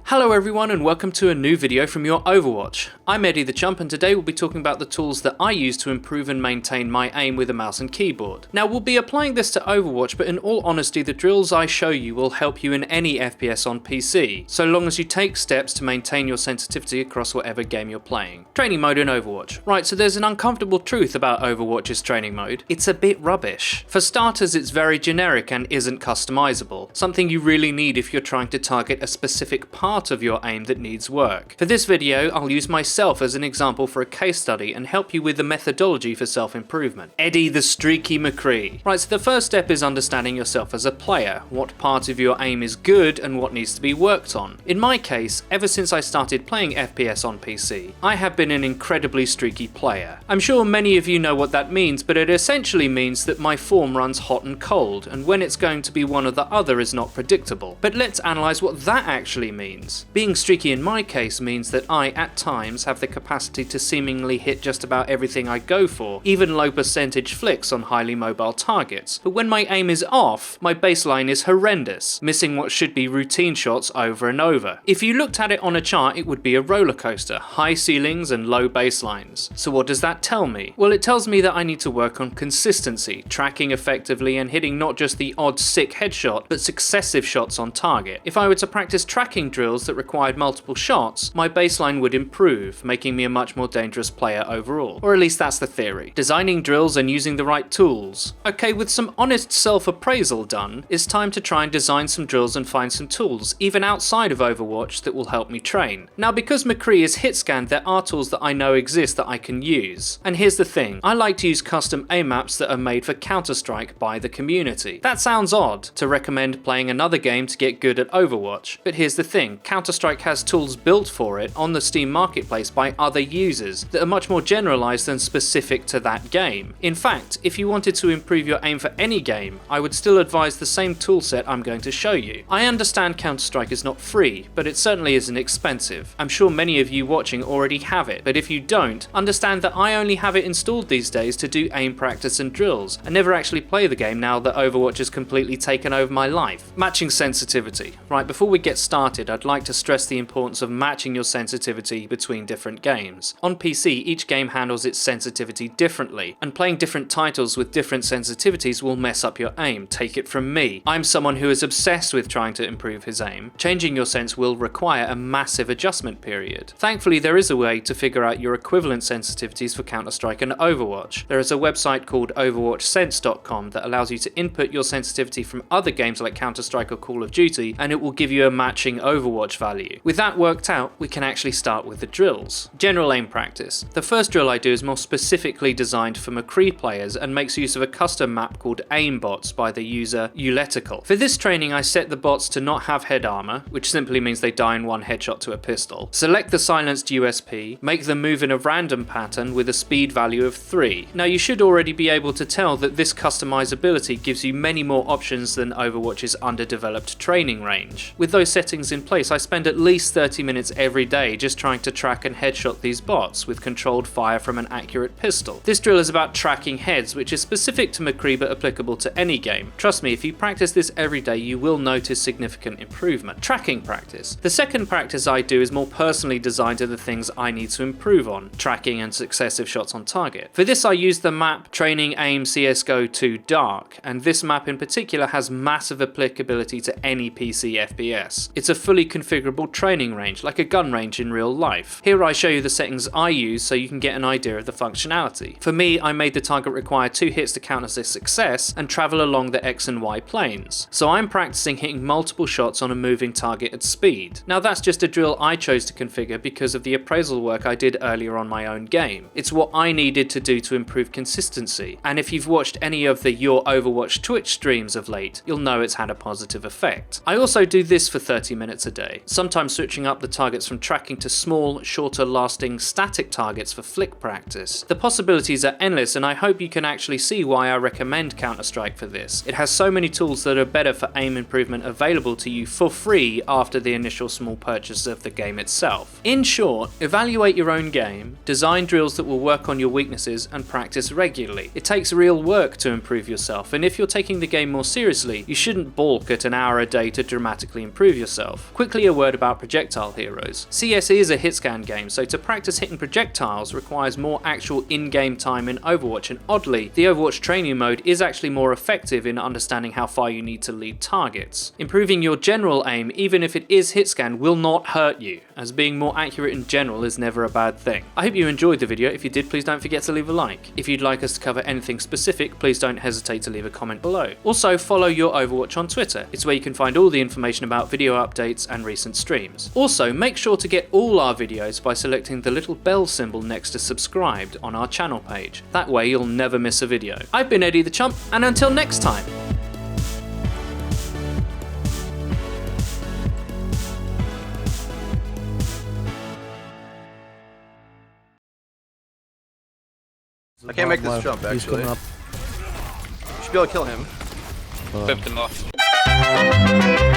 Hello everyone and welcome to a new video from Your Overwatch. I'm Eddie the Chump and today we'll be talking about the tools that I use to improve and maintain my aim with a mouse and keyboard. Now we'll be applying this to Overwatch, but in all honesty the drills I show you will help you in any FPS on PC, so long as you take steps to maintain your sensitivity across whatever game you're playing. Training mode in Overwatch. Right, so there's an uncomfortable truth about Overwatch's training mode. It's a bit rubbish. For starters, it's very generic and isn't customizable, something you really need if you're trying to target a specific part of your aim that needs work. For this video, I'll use myself as an example for a case study and help you with the methodology for self-improvement. Eddie the Streaky McCree. Right, so the first step is understanding yourself as a player, what part of your aim is good and what needs to be worked on. In my case, ever since I started playing FPS on PC, I have been an incredibly streaky player. I'm sure many of you know what that means, but it essentially means that my form runs hot and cold, and when it's going to be one or the other is not predictable. But let's analyse what that actually means. Being streaky in my case means that I, at times, have the capacity to seemingly hit just about everything I go for, even low percentage flicks on highly mobile targets. But when my aim is off, my baseline is horrendous, missing what should be routine shots over and over. If you looked at it on a chart, it would be a roller coaster, high ceilings and low baselines. So what does that tell me? Well, it tells me that I need to work on consistency, tracking effectively and hitting not just the odd sick headshot, but successive shots on target. If I were to practice tracking drills that required multiple shots, my baseline would improve, making me a much more dangerous player overall. Or at least that's the theory. Designing drills and using the right tools. Okay, with some honest self-appraisal done, it's time to try and design some drills and find some tools, even outside of Overwatch, that will help me train. Now, because McCree is hit scanned, there are tools that I know exist that I can use. And here's the thing, I like to use custom aim maps that are made for Counter-Strike by the community. That sounds odd, to recommend playing another game to get good at Overwatch, but here's the thing, Counter-Strike has tools built for it on the Steam marketplace by other users that are much more generalized than specific to that game. In fact, if you wanted to improve your aim for any game, I would still advise the same toolset I'm going to show you. I understand Counter-Strike is not free, but it certainly isn't expensive. I'm sure many of you watching already have it, but if you don't, understand that I only have it installed these days to do aim practice and drills. I never actually play the game now that Overwatch has completely taken over my life. Matching sensitivity. Right, before we get started, I'd like to stress the importance of matching your sensitivity between different games. On PC, each game handles its sensitivity differently, and playing different titles with different sensitivities will mess up your aim. Take it from me. I'm someone who is obsessed with trying to improve his aim. Changing your sense will require a massive adjustment period. Thankfully, there is a way to figure out your equivalent sensitivities for Counter-Strike and Overwatch. There is a website called overwatchsense.com that allows you to input your sensitivity from other games like Counter-Strike or Call of Duty, and it will give you a matching Overwatch value. With that worked out, we can actually start with the drills. General aim practice. The first drill I do is more specifically designed for McCree players and makes use of a custom map called Aimbots by the user Uletical. For this training, I set the bots to not have head armor, which simply means they die in one headshot to a pistol. Select the silenced USP, make them move in a random pattern with a speed value of 3. Now you should already be able to tell that this customizability gives you many more options than Overwatch's underdeveloped training range. With those settings in place, I spend at least 30 minutes every day just trying to track and headshot these bots with controlled fire from an accurate pistol. This drill is about tracking heads, which is specific to McCree but applicable to any game. Trust me, if you practice this every day, you will notice significant improvement. Tracking practice. The second practice I do is more personally designed to the things I need to improve on, tracking and successive shots on target. For this I use the map Training Aim CSGO 2 Dark, and this map in particular has massive applicability to any PC FPS. It's a fully configurable training range, like a gun range in real life. Here I show you the settings I use so you can get an idea of the functionality. For me, I made the target require 2 hits to count as a success and travel along the X and Y planes. So I'm practicing hitting multiple shots on a moving target at speed. Now that's just a drill I chose to configure because of the appraisal work I did earlier on my own game. It's what I needed to do to improve consistency, and if you've watched any of the Your Overwatch Twitch streams of late, you'll know it's had a positive effect. I also do this for 30 minutes a day, sometimes switching up the targets from tracking to small, shorter lasting static targets for flick practice. The possibilities are endless, and I hope you can actually see why I recommend Counter-Strike for this. It has so many tools that are better for aim improvement available to you for free after the initial small purchase of the game itself. In short, evaluate your own game, design drills that will work on your weaknesses, and practice regularly. It takes real work to improve yourself, and if you're taking the game more seriously, you shouldn't balk at an hour a day to dramatically improve yourself. Quickly quickly a word about projectile heroes. CS is a hit-scan game, so to practice hitting projectiles requires more actual in-game time in Overwatch, and oddly, the Overwatch training mode is actually more effective in understanding how far you need to lead targets. Improving your general aim, even if it is hit-scan, will not hurt you, as being more accurate in general is never a bad thing. I hope you enjoyed the video. If you did, please don't forget to leave a like. If you'd like us to cover anything specific, please don't hesitate to leave a comment below. Also, follow Your Overwatch on Twitter. It's where you can find all the information about video updates and recent streams. Also, make sure to get all our videos by selecting the little bell symbol next to subscribed on our channel page. That way you'll never miss a video. I've been Eddie the Chump, and until next time. I can't make this jump, actually. He's coming up. You should be able to kill him. Whipped him off.